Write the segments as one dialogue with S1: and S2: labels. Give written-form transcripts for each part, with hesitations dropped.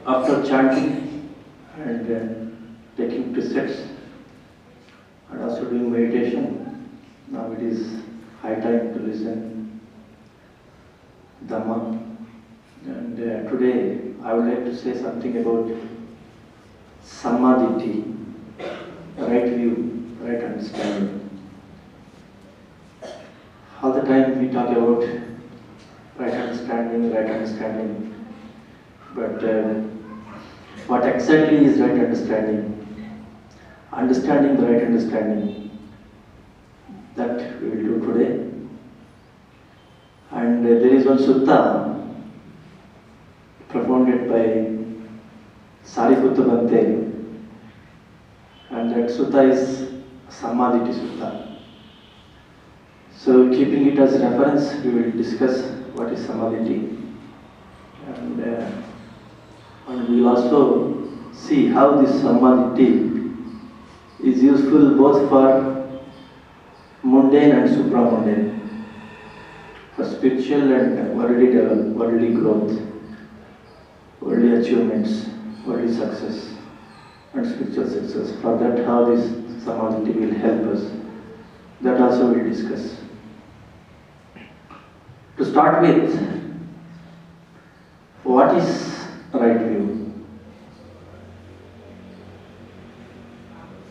S1: After chanting and taking precepts and also doing meditation, now it is high time to listen Dhamma. And today I would like to say something about Samma Ditthi, right view, right understanding. All the time we talk about right understanding, but what exactly is right understanding? Understanding the right understanding, that we will do today. And there is one sutta propounded by Sariputta Bhante, and that sutta is Samma Ditthi Sutta. So keeping it as a reference, we will discuss what is Samma Ditthi, and we will also see how this Samma Ditthi is useful both for mundane and supramundane, for spiritual and worldly growth, worldly achievements, worldly success, and spiritual success. For that, how this Samma Ditthi will help us, that also we will discuss. To start with, what is right view?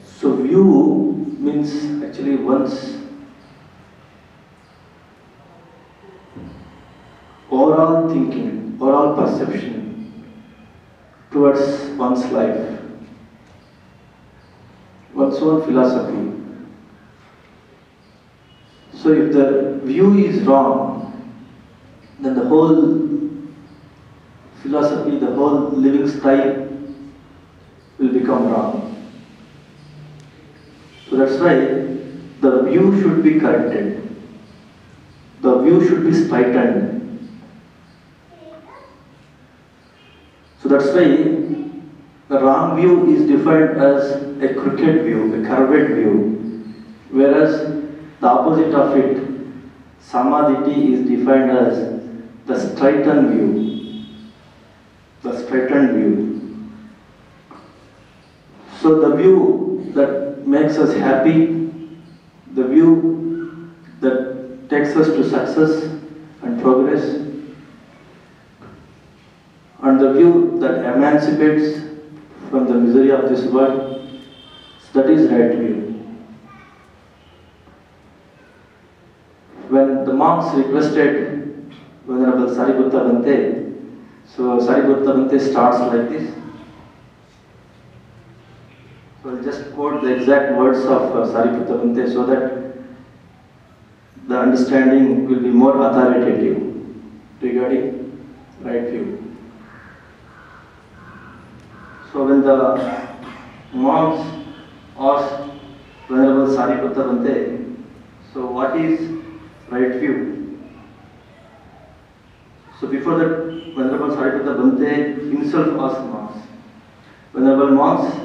S1: So view means actually one's overall thinking, overall perception towards one's life, one's own philosophy. So if the view is wrong, then the whole philosophy, the whole living style will become wrong. So that's why the view should be corrected. The view should be straightened. So that's why the wrong view is defined as a crooked view, a curved view, whereas the opposite of it, Samma Ditthi, is defined as the straightened view. The straightened view. So the view that makes us happy, the view that takes us to success and progress, and the view that emancipates from the misery of this world, that is right view. When the monks requested Venerable Sariputta Bhante, so Sariputta Bhante starts like this. So I'll just quote the exact words of Sariputta Bhante so that the understanding will be more authoritative regarding right view. So when the monks asked Venerable Sariputta Bhante, so what is right view? So before that, Venerable Sariputta Bhante himself asked monks, Venerable monks,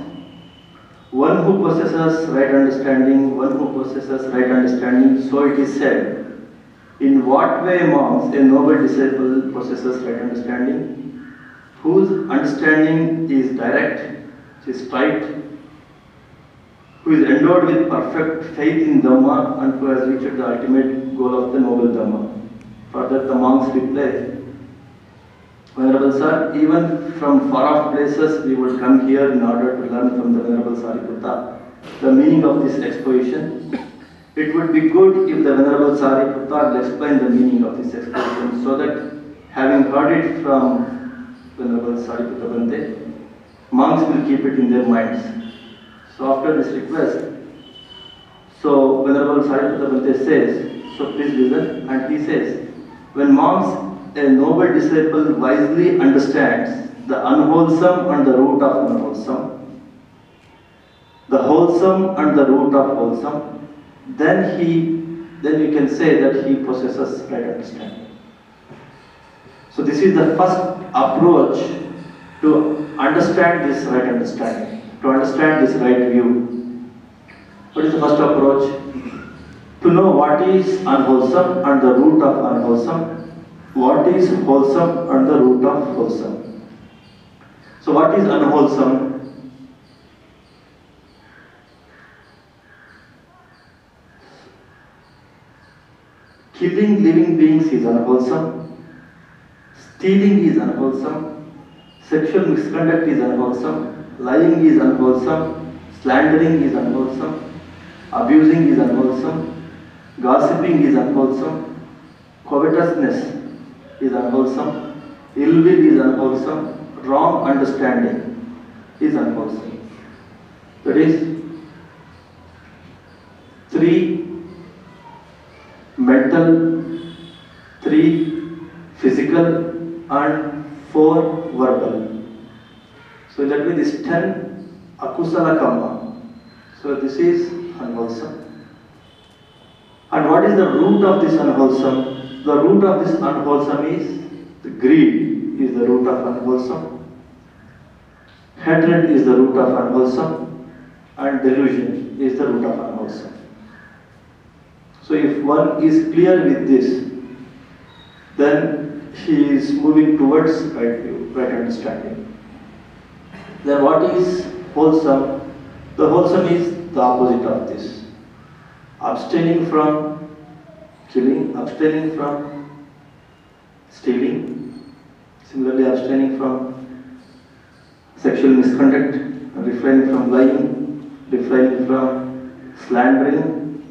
S1: one who possesses right understanding, so it is said, in what way monks, a noble disciple, possesses right understanding, whose understanding is direct, is straight, who is endowed with perfect faith in Dhamma and who has reached the ultimate goal of the noble Dhamma. For that the monks replied, Venerable Sir, even from far off places we would come here in order to learn from the Venerable Sariputta the meaning of this exposition. It would be good if the Venerable Sariputta will explain the meaning of this exposition so that, having heard it from Venerable Sariputta Bhante, monks will keep it in their minds. So after this request, so Venerable Sariputta Bhante says, so please listen, and he says, when monks, a noble disciple wisely understands the unwholesome and the root of unwholesome, the wholesome and the root of wholesome, then you can say that he possesses right understanding. So this is the first approach to understand this right understanding, to understand this right view. What is the first approach? To know what is unwholesome and the root of unwholesome, what is wholesome and the root of wholesome. So what is unwholesome? Killing living beings is unwholesome. Stealing is unwholesome. Sexual misconduct is unwholesome. Lying is unwholesome. Slandering is unwholesome. Abusing is unwholesome. Gossiping is unwholesome. Covetousness is unwholesome. Ill will is unwholesome. Wrong understanding is unwholesome. That is 3 mental, 3 physical, and 4 verbal. So that means this 10 akusala kamma. So this is unwholesome. And what is the root of this unwholesome? The root of this unwholesome is the greed is the root of unwholesome. Hatred is the root of unwholesome. And delusion is the root of unwholesome. So if one is clear with this, then he is moving towards right view, right understanding. Then what is wholesome? The wholesome is the opposite of this. Abstaining from killing, abstaining from stealing, similarly abstaining from sexual misconduct, refraining from lying, refraining from slandering,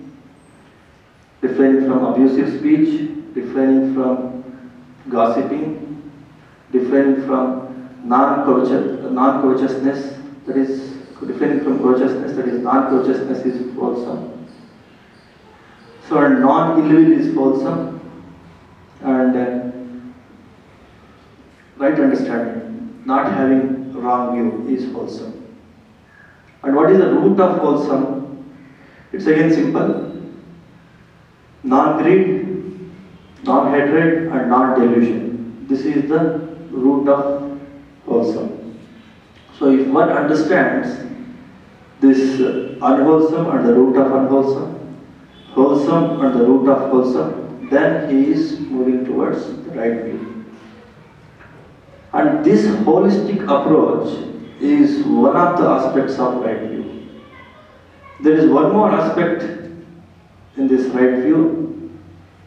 S1: refraining from abusive speech, refraining from gossiping, refraining from non-covetousness, that is refraining from covetousness, that is non-covetousness is wholesome. So non-ill will is wholesome, and right understanding, not having wrong view is wholesome. And what is the root of wholesome? It's again simple. Non-greed, non-hatred, and non-delusion. This is the root of wholesome. So if one understands this unwholesome and the root of unwholesome, wholesome and the root of wholesome, then he is moving towards the right view. And this holistic approach is one of the aspects of right view. There is one more aspect in this right view,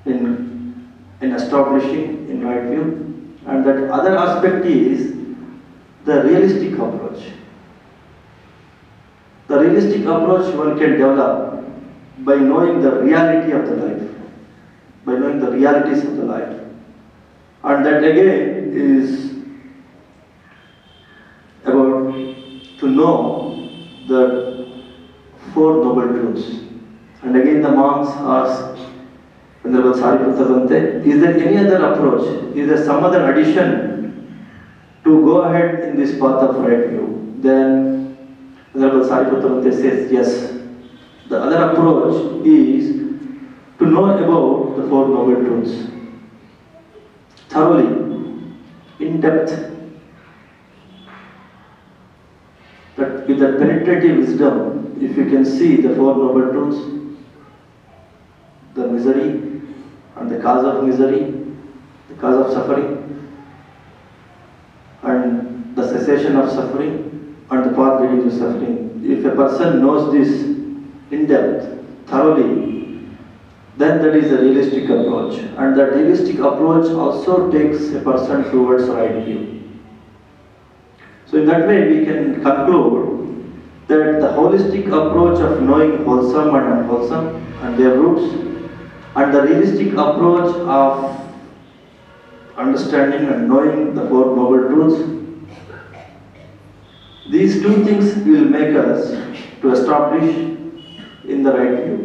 S1: in establishing in right view, and that other aspect is the realistic approach. The realistic approach one can develop by knowing the reality of the life, by knowing the realities of the life. And that again is about to know the 4 noble truths. And again the monks ask Venerable Sariputta Bhante, is there any other approach? Is there some other addition to go ahead in this path of right view? Then Venerable Sariputta Bhante says yes. The other approach is to know about the 4 noble truths thoroughly, in depth, that with the penetrative wisdom, if you can see the 4 noble truths, the misery and the cause of misery, the cause of suffering, and the cessation of suffering, and the path leading to suffering. If a person knows this in depth, thoroughly, then that is a realistic approach. And that realistic approach also takes a person towards right view. So in that way we can conclude that the holistic approach of knowing wholesome and unwholesome and their roots, and the realistic approach of understanding and knowing the 4 noble truths, these 2 things will make us to establish in the right view.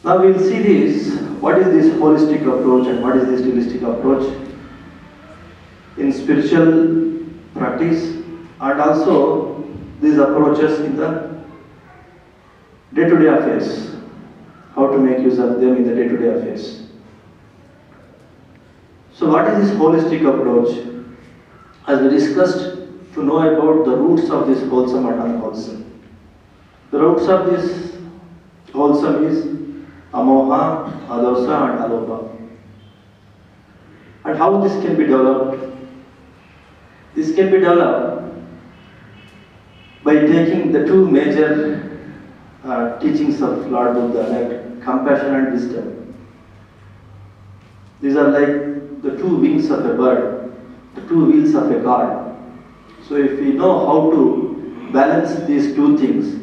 S1: Now we will see this, what is this holistic approach and what is this realistic approach in spiritual practice, and also these approaches in the day-to-day affairs, how to make use of them in the day-to-day affairs. So what is this holistic approach? As we discussed, to know about the roots of this wholesome and unwholesome. The roots of this wholesome is amoha, adosa, and alobha. And how this can be developed? This can be developed by taking the two major teachings of Lord Buddha, like compassion and wisdom. These are like the two wings of a bird, the two wheels of a car. So if we know how to balance these two things,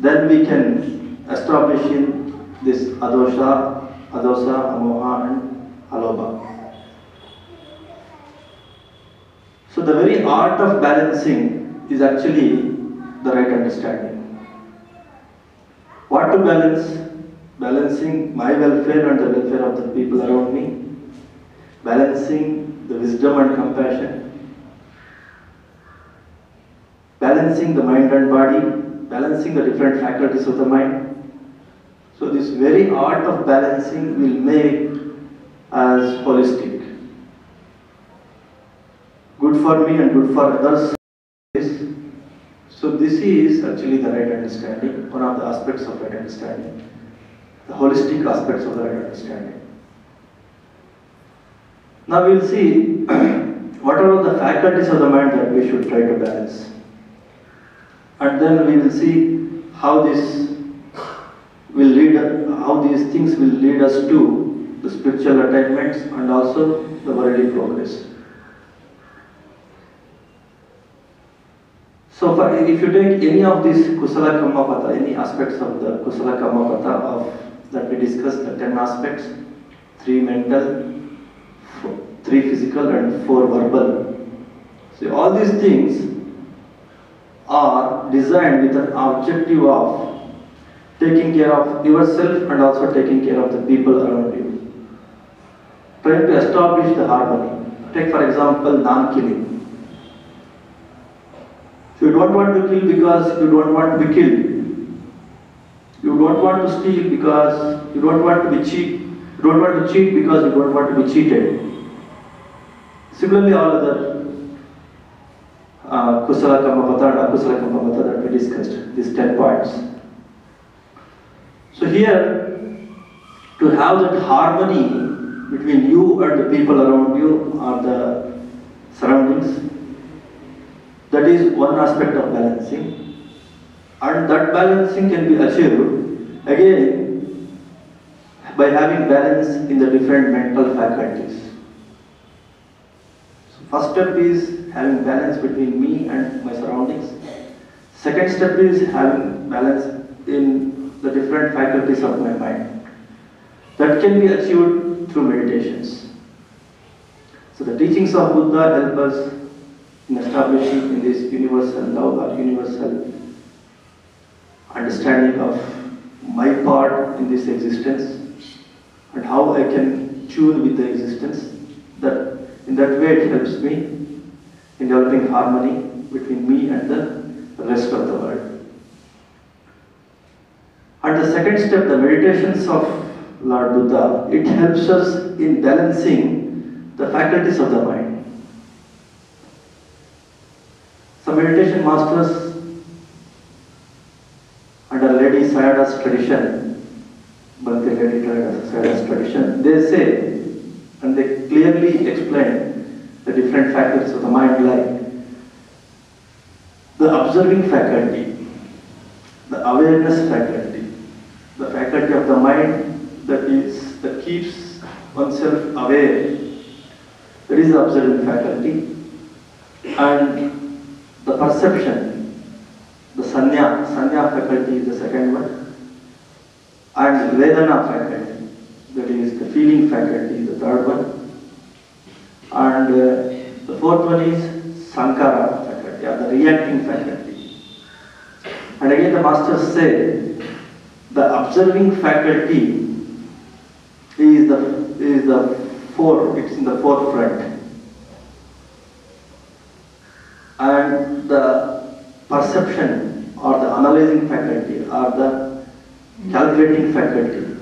S1: then we can establish in this adosa, amoha and alobha. So the very art of balancing is actually the right understanding. What to balance? Balancing my welfare and the welfare of the people around me, balancing the wisdom and compassion, balancing the mind and body, balancing the different faculties of the mind. So this very art of balancing will make us holistic. Good for me and good for others. So this is actually the right understanding, one of the aspects of right understanding, the holistic aspects of the right understanding. Now we will see what are all the faculties of the mind that we should try to balance. And then we will see how this will lead, how these things will lead us to the spiritual attainments and also the worldly progress. So if you take any of these Kusala Kammapata, any aspects of the Kusala Kammapata that we discussed, the 10 aspects, 3 mental, 3 physical and 4 verbal. So all these things are designed with an objective of taking care of yourself and also taking care of the people around you. Trying to establish the harmony. Take for example, non-killing. So you don't want to kill because you don't want to be killed. You don't want to steal because you don't want to be cheat. You don't want to cheat because you don't want to be cheated. Similarly, all other Kusala Kammapata and Akusala Kammapata that we discussed, these 10 points. So here, to have that harmony between you and the people around you or the surroundings, that is one aspect of balancing, and that balancing can be achieved again by having balance in the different mental faculties. So first step is having balance between me and my surroundings. Second step is having balance in the different faculties of my mind. That can be achieved through meditations. So the teachings of Buddha help us in establishing in this universal love or universal understanding of my part in this existence and how I can tune with the existence. That in that way it helps me in developing harmony between me and the rest of the world. And the second step, the meditations of Lord Buddha, it helps us in balancing the faculties of the mind. Some meditation masters under Lady Sayadaw's tradition, Bhante Lady Sayadaw's tradition, they say and they clearly explain the different faculties of the mind, like the observing faculty, the awareness faculty, the faculty of the mind that keeps oneself aware, that is the observing faculty, and the perception, the sanya faculty is the second one, and vedana faculty, that is the feeling faculty is the third one, and the fourth one is sankara faculty, or the reacting faculty. And again the masters say the observing faculty is it's in the forefront. And the perception or the analyzing faculty or the calculating faculty,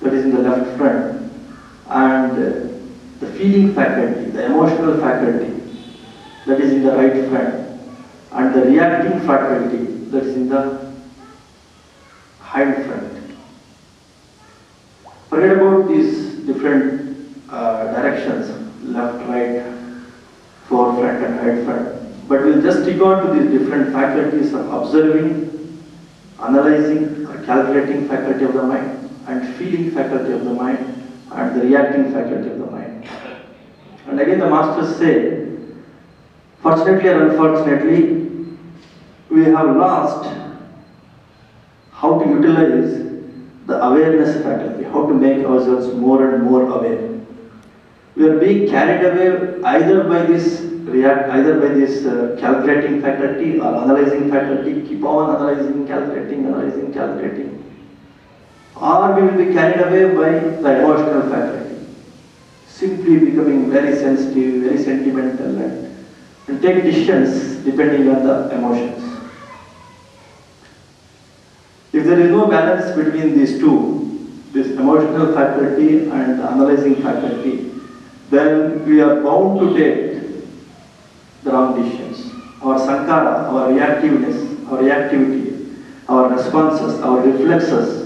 S1: that is in the left front, and the feeling faculty, the emotional faculty, that is in the right front, and the reacting faculty, that is in the hind front. Forget about these different directions, left, right, forefront and right front. But we'll just stick on to these different faculties of observing, analyzing or calculating faculty of the mind, and feeling faculty of the mind, and the reacting faculty of the mind. And again the masters say, fortunately or unfortunately, we have lost how to utilize the awareness faculty, how to make ourselves more and more aware. We are being carried away either by this calculating faculty or analyzing faculty, keep on analyzing, calculating. Or we will be carried away by the emotional faculty, simply becoming very sensitive, very sentimental, and take decisions depending on the emotions. If there is no balance between these two, this emotional faculty and the analyzing faculty, then we are bound to take the wrong decisions. Our sankara, our reactiveness, our reactivity, our responses, our reflexes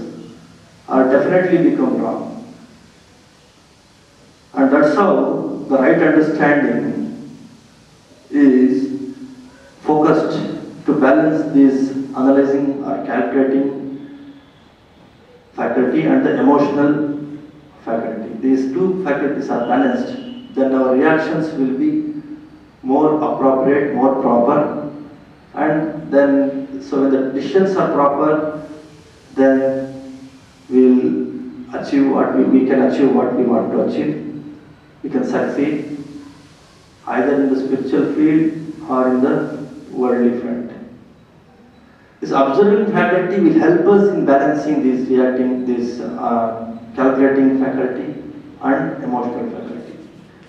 S1: are definitely become wrong. And that's how the right understanding is focused to balance these analyzing or calculating faculty and the emotional faculty. These two faculties are balanced, then our reactions will be more appropriate, more proper, and then, so when the decisions are proper, then we'll achieve what we can achieve what we want to achieve. We can succeed either in the spiritual field or in the worldly front. This observing faculty will help us in balancing these calculating faculty and emotional faculty.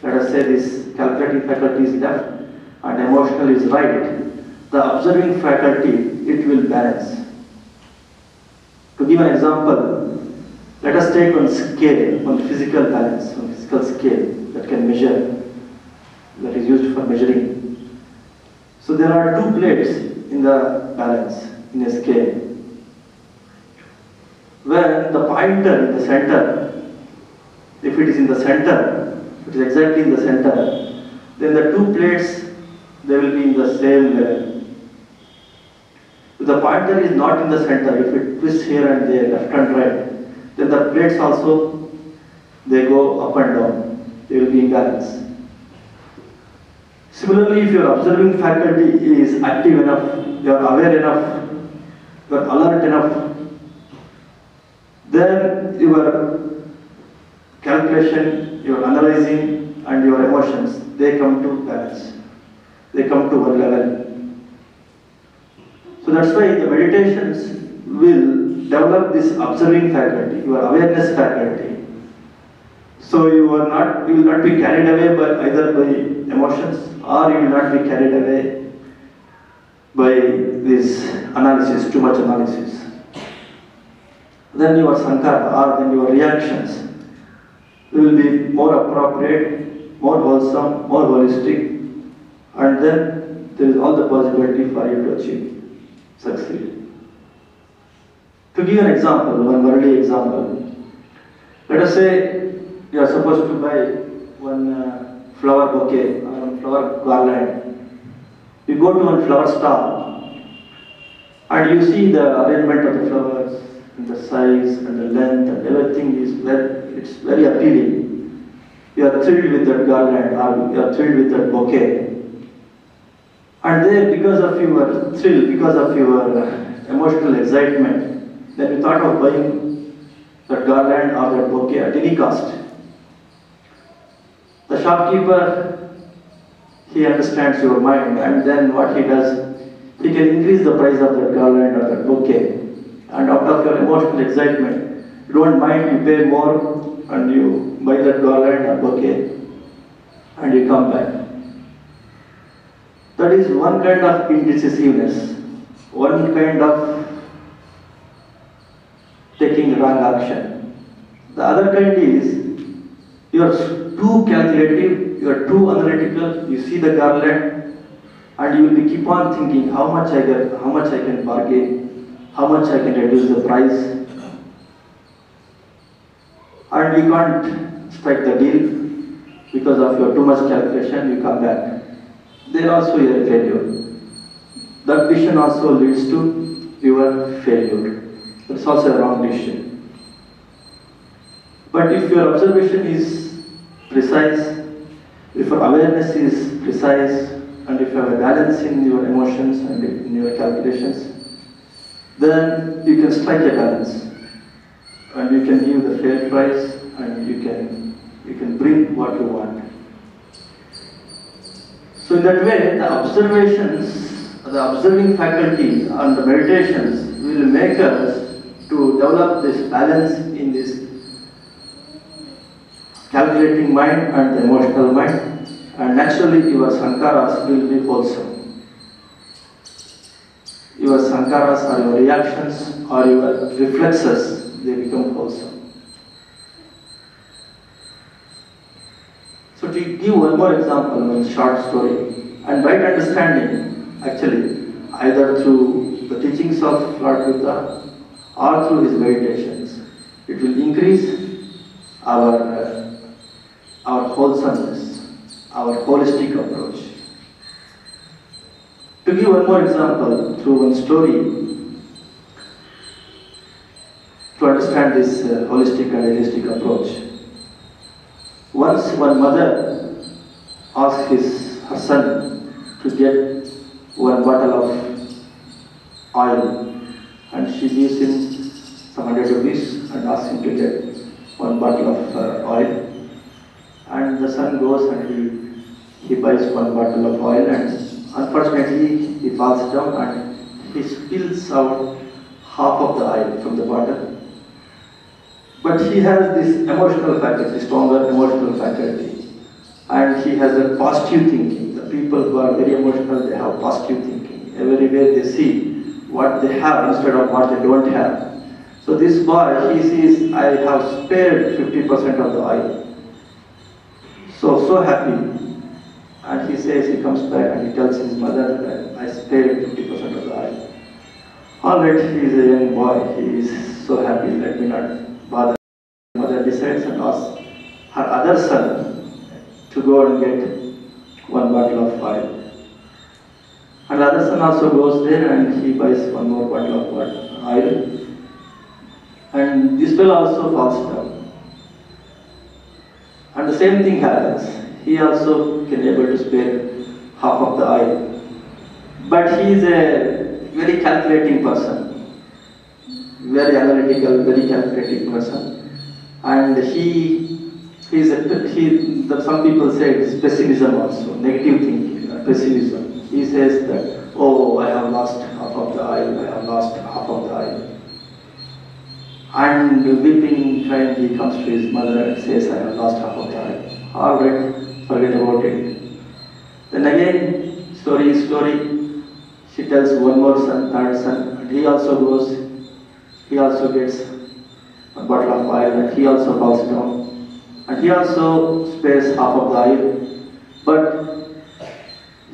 S1: Let us say this calculating faculty is left and emotional is right. The observing faculty, it will balance. To give an example, let us take one scale, one physical balance, one physical scale that can measure, that is used for measuring. So there are two plates in the balance, in a scale. When the pointer in the center, if it is in the center, it is exactly in the center, then the two plates, they will be in the same level. If the pointer is not in the center, if it twists here and there, left and right, then the plates also, they go up and down. They will be in balance. Similarly, if your observing faculty is active enough, you are aware enough, you are alert enough, then your calculation, your analyzing and your emotions, they come to balance. They come to one level. So that's why the meditations will develop this observing faculty, your awareness faculty. So you will not be carried away by either by emotions, or you will not be carried away by this analysis, too much analysis. Then your sankara, or then your reactions will be more appropriate, more wholesome, more holistic, and then there is all the possibility for you to achieve, succeed. To give an example, one worldly example, let us say you are supposed to buy one flower bouquet or one flower garland. You go to one flower stall and you see the arrangement of the flowers, and the size and the length and everything is it's very appealing. You are thrilled with that garland or you are thrilled with that bouquet. And then because of your thrill, because of your emotional excitement, then you thought of buying that garland or that bouquet at any cost. The shopkeeper, he understands your mind, and then what he does, he can increase the price of that garland or that bouquet. And out of your emotional excitement, you don't mind, you pay more and you buy that garland or bouquet and you come back. That is one kind of indecisiveness, one kind of taking wrong action. The other kind is, you are too calculative, you are too analytical, you see the garland and you will keep on thinking how much I can bargain, how much I can reduce the price, and you can't strike the deal because of your too much calculation. You come back. then also you are a failure. That decision also leads to your failure. That's also a wrong decision. But if your observation is precise, if your awareness is precise, and if you have a balance in your emotions and in your calculations, then you can strike a balance. And you can give the fair price, and you can bring what you want. So in that way, the observations, the observing faculty and the meditations will make us to develop this balance in this calculating mind and the emotional mind, and naturally your sankharas will be wholesome. Your sankharas or your reactions or your reflexes, they become wholesome. So to give one more example, one short story, and right understanding, actually, either through the teachings of Lord Buddha or through his meditations, it will increase our wholesomeness, our holistic approach. To give one more example, through one story, to understand this holistic and realistic approach. Once one mother asked her son to get one bottle of oil, and she gives him some 100 rupees and asks him to get one bottle of oil. And the son goes and he buys one bottle of oil, and unfortunately he falls down and he spills out half of the oil from the bottle. But he has this emotional faculty, stronger emotional faculty, and he has a positive thinking. The people who are very emotional, they have positive thinking. Everywhere they see what they have instead of what they don't have. So this boy, he sees, I have spared 50% of the oil. So happy. And he says, he comes back and he tells his mother that I spared 50% of the oil. Alright, he is a young boy, he is so happy, let me not bother. The mother decides and asks her other son to go and get one bottle of oil. And the other son also goes there and he buys one more bottle of oil. And this fellow also falls down. And the same thing happens. He also can able to spare half of the oil. But he is a very calculating person, very analytical, very calculating person. And some people say it's pessimism also, negative thinking, pessimism. He says that, oh, I have lost half of the oil, I have lost half of the oil. And weeping, crying, he comes to his mother and says, I have lost half of the oil. Alright, forget about it. Then again, story, she tells one more son, third son, and he also goes, he also gets a bottle of oil, and he also falls down. And he also spares half of the oil. But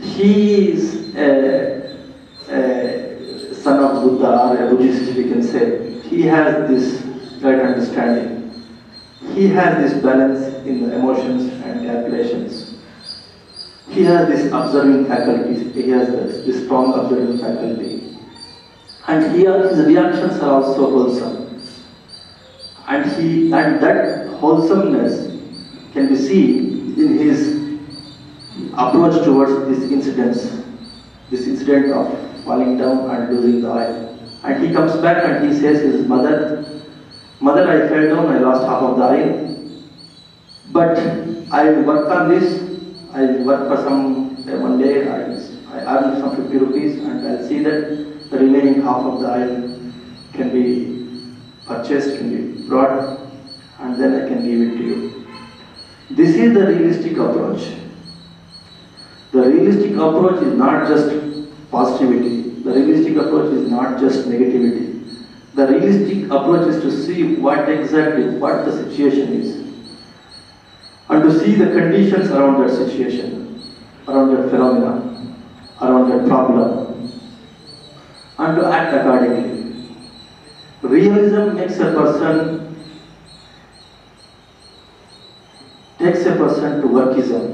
S1: he is a son of Buddha or a Buddhist, we can say. He has this right understanding. He has this balance in the emotions and calculations. He has this observing faculty. He has this strong observing faculty. And his reactions are also wholesome. And that wholesomeness can be seen in his approach towards this incident of falling down and losing the oil. And he comes back and he says to his mother, Mother, I fell down, I lost half of the oil. But I will work on this. I will work for one day, I earn some 50 rupees, and I'll see that the remaining half of the oil can be purchased, can be brought, and then I can give it to you. This is the realistic approach. The realistic approach is not just positivity. The realistic approach is not just negativity. The realistic approach is to see what the situation is, and to see the conditions around that situation, around that phenomena, around that problem, and to act accordingly. Realism takes a person to workism.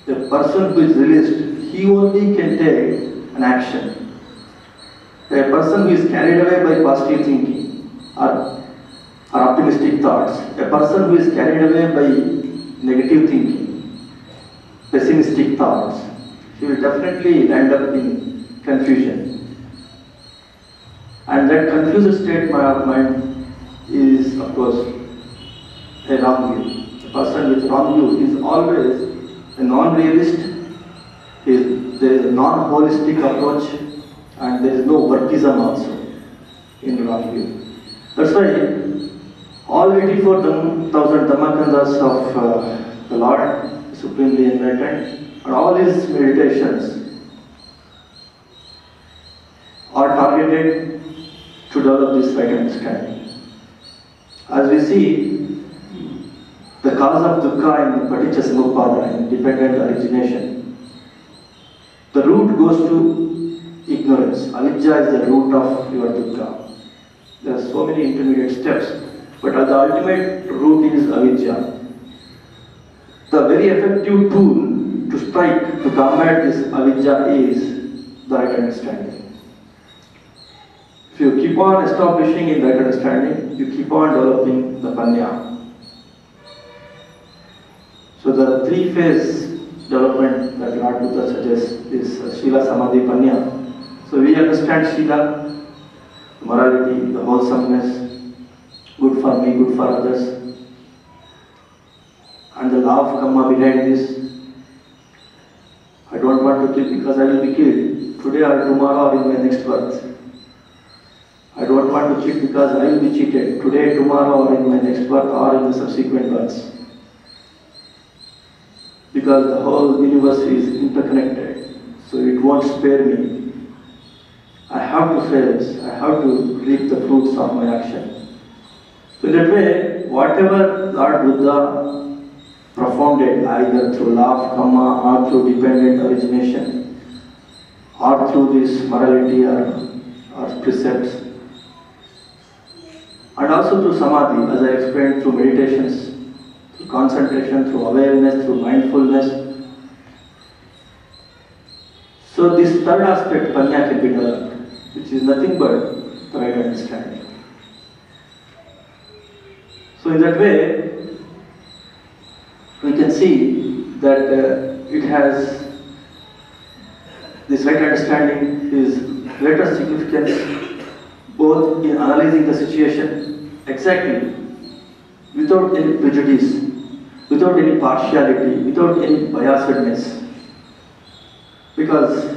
S1: The person who is realist, he only can take an action. A person who is carried away by positive thinking or optimistic thoughts, a person who is carried away by negative thinking, pessimistic thoughts, he will definitely end up in confusion. And that confused state of mind is, of course, a wrong view. A person with wrong view is always a non-realist, there is a non-holistic approach, and there is no workism also in the wrong view. That's why all 84,000 Dhammakandas of the Lord, supremely enlightened, and all his meditations are targeted to develop this right understanding. As we see, the cause of dukkha in paticca samuppada, in dependent origination, the root goes to ignorance. Avidya is the root of your dukkha. There are so many intermediate steps, but the ultimate root is avidya. The very effective tool to strike, to combat this avidya is the right understanding. If you keep on establishing in right understanding, you keep on developing the panya. So the three-phase development that Lord Buddha suggests is Shila, Samadhi, Panya. So we understand Shila, morality, the wholesomeness, good for me, good for others, and the law of karma behind this. I don't want to kill because I will be killed today or tomorrow or in my next birth. I don't want to cheat because I will be cheated today, tomorrow or in my next birth or in the subsequent births. Because the whole universe is interconnected, so it won't spare me. I have to face, I have to reap the fruits of my action. So in that way, whatever Lord Buddha propounded, either through law of karma or through dependent origination, or through this morality or precepts, and also through samadhi, as I explained, through meditations, through concentration, through awareness, through mindfulness. So this third aspect, panya, can be developed, which is nothing but the right understanding. So in that way, we can see that it has, this right understanding is greater significance both in analyzing the situation exactly, without any prejudice, without any partiality, without any biasedness. Because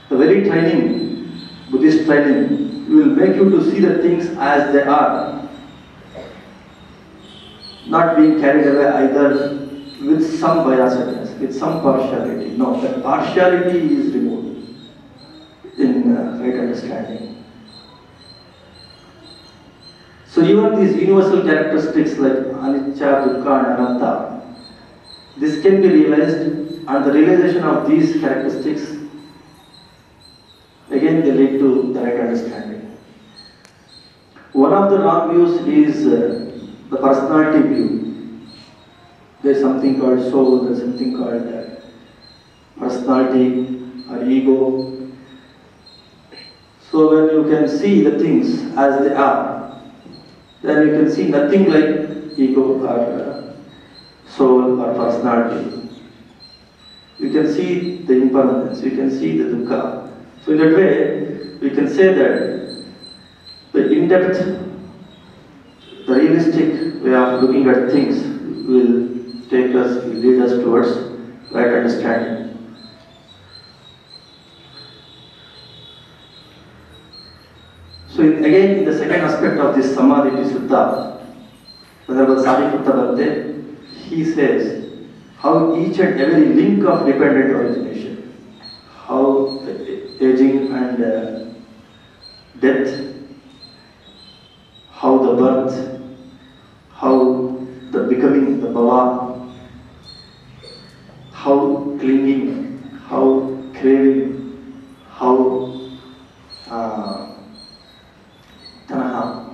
S1: the very training, Buddhist training, will make you to see the things as they are, not being carried away either with some biasedness, with some partiality. No, that partiality is removed in right understanding. So even these universal characteristics like anicca, dukkha and anatta, this can be realized, and the realization of these characteristics, again they lead to the right understanding. One of the wrong views is the personality view. There is something called soul, there is something called personality or ego. So when you can see the things as they are, then you can see nothing like ego or soul or personality. You can see the impermanence, you can see the dukkha. So in that way, we can say that the in-depth, the realistic way of looking at things will take us, will lead us towards right understanding. So again, in the second aspect of this Samadhi Sutta, Venerable Samma Bhante, he says how each and every link of dependent origination, how aging and death, how the birth, how the becoming, the bhava, how clinging, how craving, how tanaha,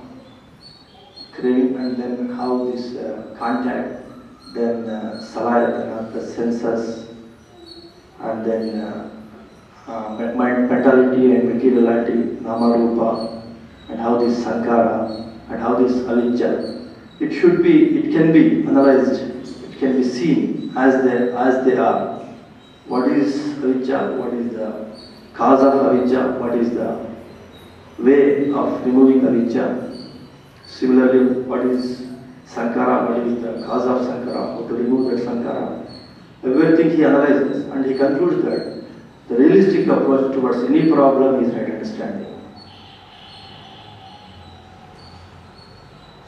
S1: craving, and then how this contact, then salayatana, the senses, and then mentality and materiality, nama rupa, and how this sankara, and how this avijja, it can be analyzed, it can be seen as they are. What is avijja? What is the cause of avijja? What is the way of removing avijja? Similarly, what is sankara? What is the cause of sankara? How to remove that sankara? Everything he analyzes, and he concludes that the realistic approach towards any problem is right understanding.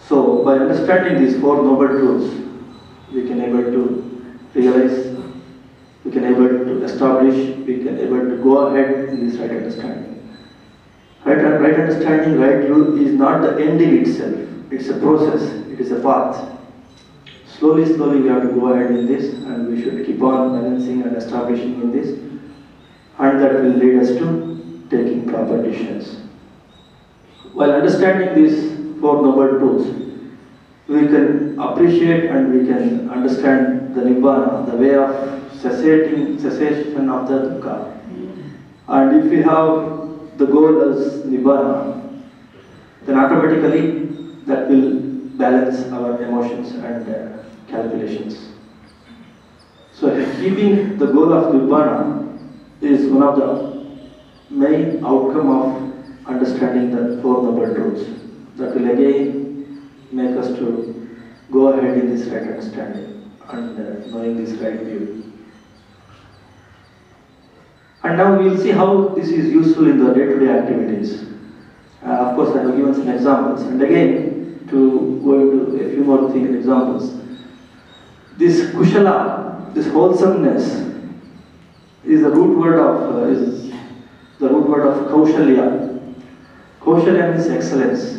S1: So, by understanding these four noble truths, we can able to realize, we can able to establish, we can able to go ahead in this right understanding. Right understanding, right view is not the end in itself. It's a process. It is a path. Slowly we have to go ahead in this, and we should keep on balancing and establishing in this, and that will lead us to taking proper decisions. While understanding these four noble truths, we can appreciate and we can understand the nibbana, the way of cessation of the dukkha. And if we have the goal as nibbana, then automatically that will balance our emotions and calculations. So keeping the goal of nibbana is one of the main outcome of understanding the four noble truths. That will again make us to go ahead in this right understanding and knowing this right view. And now we will see how this is useful in the day-to-day activities. Of course, I have given some examples, and again to go into a few more examples. This kushala, this wholesomeness, is the root word of kaushalya. Kaushalya means excellence.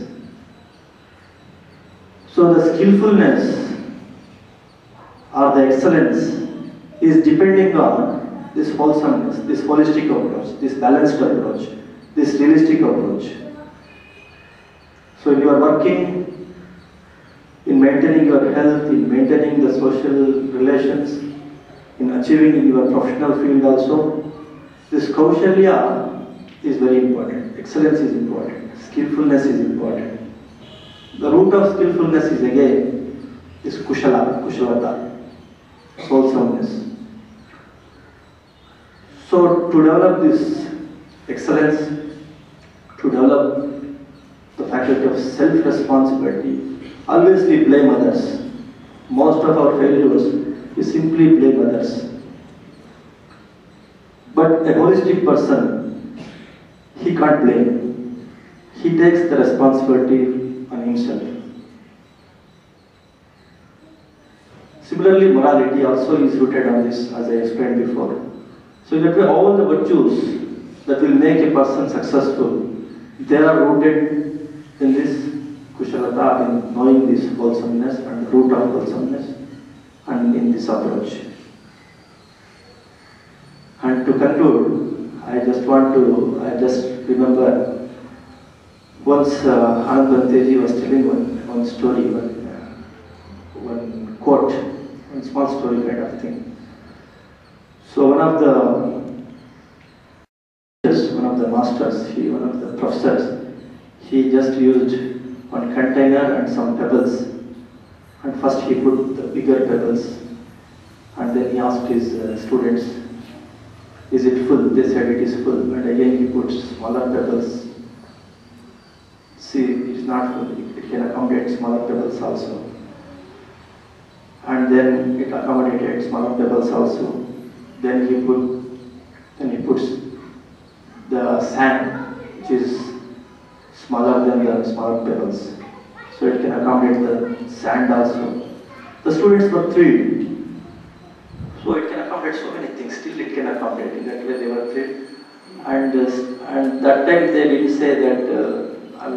S1: So the skillfulness or the excellence is depending on this wholesomeness, this holistic approach, this balanced approach, this realistic approach. So if you are working in maintaining your health, in maintaining the social relations, in achieving in your professional field also, this kaushalya is very important. Excellence is important. Skillfulness is important. The root of skillfulness is again kushalata, wholesomeness. So to develop this excellence, to develop the faculty of self-responsibility, always we blame others. Most of our failures, we simply blame others. But a holistic person, he can't blame. He takes the responsibility on himself. Similarly, morality also is rooted on this, as I explained before. So in that way, all the virtues that will make a person successful, they are rooted in this kushalata, in knowing this wholesomeness and the root of wholesomeness, and in this approach. And to conclude, I just remember once Bhanteji was telling one story, one quote, one small story kind of thing. So one of the masters, one of the professors, he just used one container and some pebbles, and first he put the bigger pebbles, and then he asked his students, is it full? They said it is full, and again he put smaller pebbles. See, it is not full, it can accommodate smaller pebbles also. And then it accommodated smaller pebbles also. Then he puts the sand, which is smaller than the smaller pebbles. So it can accommodate the sand also. The students were thrilled. So it can accommodate so many things, still it can accommodate. In that way they were thrilled. And that time they didn't say that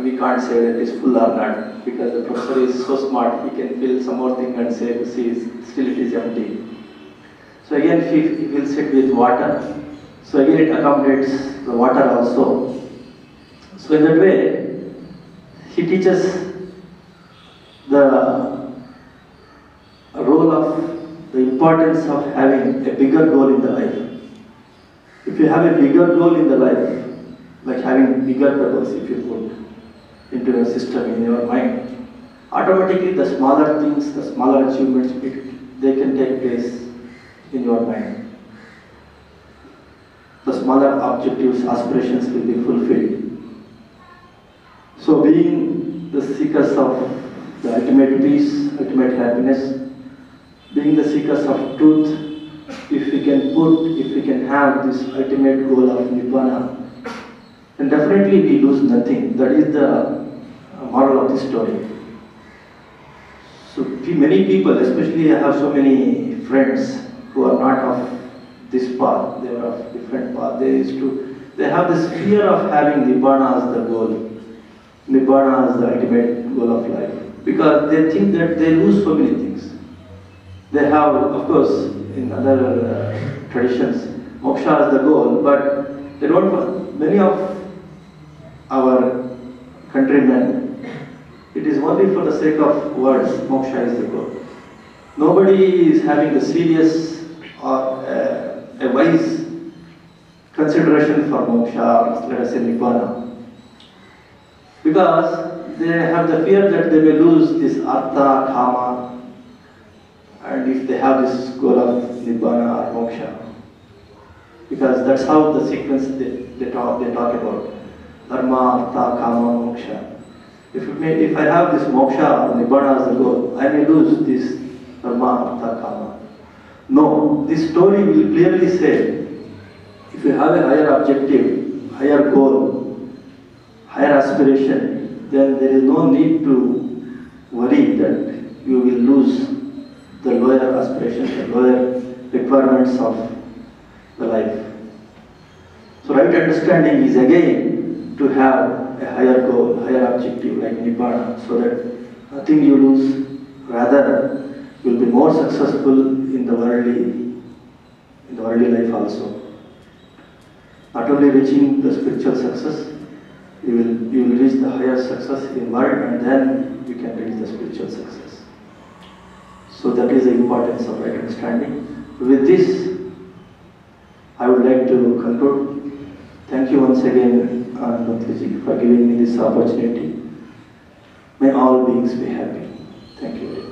S1: we can't say that it is full or not, because the professor is so smart, he can fill some more thing and say, see, still it is empty. So again he will sit with water. So again it accommodates the water also. So in that way, he teaches the role of the importance of having a bigger goal in the life. If you have a bigger goal in the life, like having bigger pebbles, if you put into your system in your mind, automatically the smaller things, the smaller achievements, they can take place in your mind. The smaller objectives, aspirations will be fulfilled. So being the seekers of the ultimate peace, ultimate happiness, being the seekers of truth, if we can have this ultimate goal of Nibbana, then definitely we lose nothing. That is the moral of the story. So many people, especially I have so many friends who are not of this path, they are of different path. They have this fear of having Nibbana as the goal, Nibbana as the ultimate goal of life, because they think that they lose so many things. They have, of course, in other traditions, moksha is the goal, but they don't. Many of our countrymen, it is only for the sake of words, moksha is the goal. Nobody is having the serious or a wise consideration for moksha, let us say Nibbana. Because they have the fear that they may lose this artha, kama, and if they have this goal of Nibbana or moksha. Because that's how the sequence they talk about. Dharma, artha, kama, moksha. If I have this moksha or Nibbana as the goal, I may lose this dharma, artha, kama. No, this story will clearly say, if you have a higher objective, higher goal, higher aspiration, then there is no need to worry that you will lose the lower aspirations, the lower requirements of the life. So right understanding is again to have a higher goal, higher objective like Nibbana, so that nothing you lose, rather you will be more successful in the worldly life also. Not only reaching the spiritual success, you will reach the higher success in world, and then you can reach the spiritual success. So that is the importance of right understanding. With this, I would like to conclude. Thank you once again, Bhanteji, for giving me this opportunity. May all beings be happy. Thank you very much.